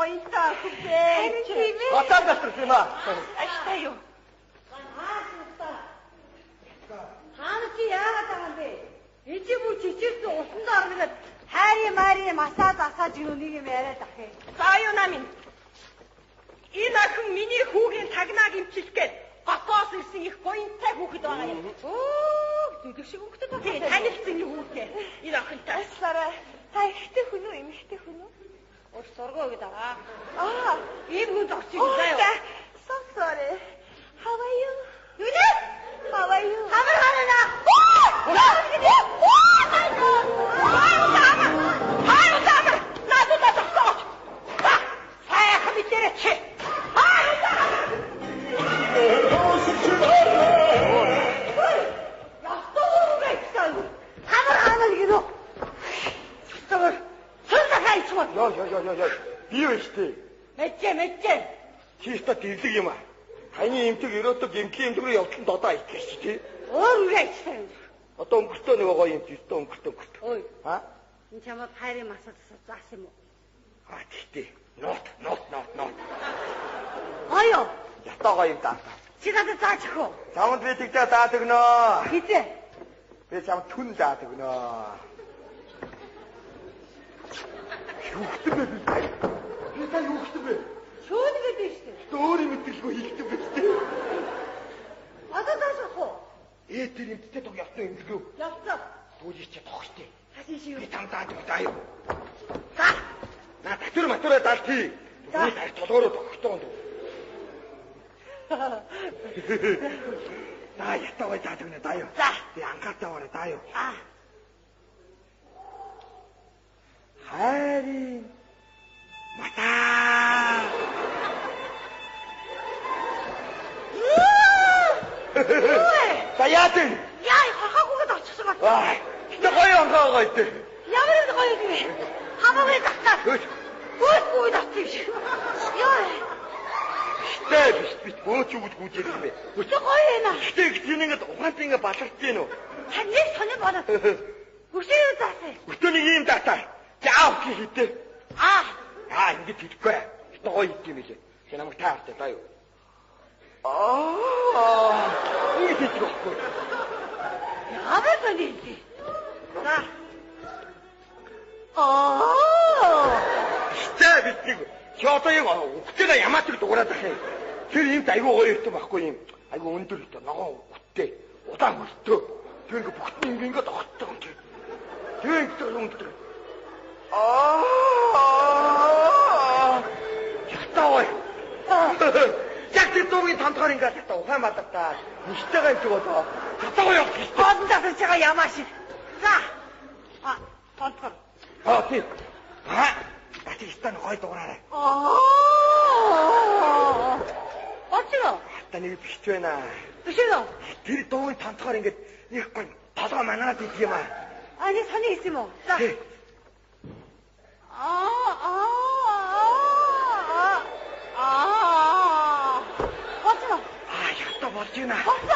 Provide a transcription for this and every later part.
гоёнтой охин бэ. Готоо дэвтэрсэн юм аа. Аштай юу? Хаана чи яагаад байгаа юм бэ? Эцэг бүр чичирсэн усанд орногод хайри мари масаад асааж юунийг юм яриад ах юм. За юу намын. Энэ охин миний хүүгийн тагнааг имчилгээд готоос ирсэн их гоёнтой хүүхэд байгаа юм. Зүдэг шиг хүүхэд байна. Тий, танилцсан юу хүүтэй. Энэ охинтой. Сараа, та ихтэй хүн үү, эмэгтэй хүн үү? Уур сургуу гэдэг аа. Ийм хүн зогсчих заяа. So sorry. How are you? Юу нэ? How are you? Хамаа. Надад тохтоо. Саяхан битэрэ чи. Ёо. Би юу штэ? Мэдээ. Чи өстө дэрлэг юм аа. Таны эмтэг өрөөдөг эмтлийн эмтэг рүү явуулсан додоо итгэж чи. Өөр үгүй. Одоо өнгөртөө нэг гоё юм чи өстө өнгөртөө. Ой. Аа? Энэ чамд хайрын масаад зааш юм уу? Аа тийтээ. Нот. Аяа. Ятаа гоё юм даа. Чи надад заач өхөө. Чамд би тэгтээ заад өгнө. Хизээ. Би чамд түн заад өгнө. Юухтэн бэ? Би та юухтэн бэ? Шүүн гэдэг шүү дээ. Дөөр мэдгэлгүй хийгдэн бэ тээ. Одоо зааш өхөө. Тэр эмттэй тог явсан юм гэлөө. Явцаа. Түүний чи тогштой. Хасин шиг юу? Би там зааж удаа юу. За. На татвар матураа даалт. За. Би толгоороо тогтоо. За ятаа бай зааж өгнө даа юу. За. Би анхаартай бараа даа юу. хайрын матаа. Баяатын. Яа, хахагууд очсон байна. Аа, тэ гоё онхоо идэ. Ямар гоё юм бэ? Хамаагүй татаа. Гүйд татчих шиг. Яа. Бит бөөч үгд гүйж юм бэ. Тэ гоё юм аа. Тэг тийнийг ухаантай ингээ баларч гин үү? Таны сони болоо. Үсээ заасан. Өтөний ийм датаа. Заав хийдэ. Ингэ тийхгүй. Тэ гоё идэм билээ. Тэ намайг таартай даа юу. Ini tidak kau. Apa tadi? Nah. Stop itu. Siapa yang uktiga yamat itu orang tak. Jadi ini tak ibu orang itu makku ini. Ibu undur itu, nak ukti, utang itu. Jadi aku bukti ini tak utang. Jadi kita undur. Ya tahu. 약들동이 단털인가 했다. 화 맞았다. 무시다가 죽어서 갔다고요. 어디서 제가 야마시. 자. 단털. 어디? 나한테 있다는 거기 동그라래. 어찌로? 일단 이거 비슷해나. 비슷해요? 들이 동이 단털인 게 이거 다소가 많아 되지만. 아니 선이 있으면. 자. 어쩌나? 또 멋지나. 없어.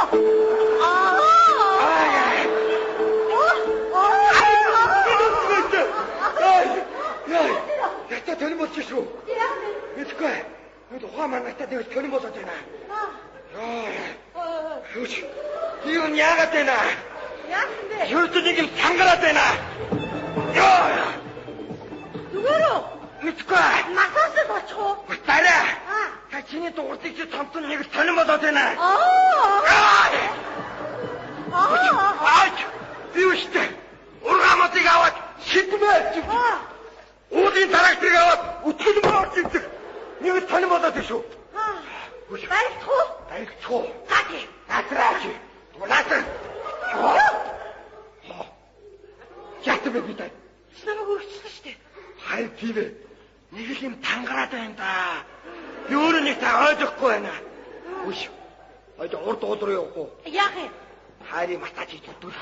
야, 더는 못 치쇼. 이거 너도 화만 났다. 내가 더는 못 하잖아. 이건 야가 되나? 야인데. 혈수님 지금 상가라 되나? 누구로? 미치고. 마사스 더 쳐. 딸아. 진이 또 어떻게 삼촌 이거 더는 못 하잖아. 이거 진짜. 우리가 못해 가와. 시트면. 어디 다락 들어가와. 어떻게 좀 봐. 진짜. 이거 더는 못 하겠어. 날 쳐. 날 쳐. 가지. 나트라지. 나트. 야트베 비다. 지나가고 있으시대. 하이 비베. 이게 지금 당가라 된다. 요런이 다 어졌고 해나. 오시오. 어제 얼도 오더래요. 야해. 하이리 마사지 좀 두시다.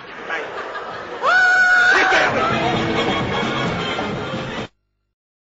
아!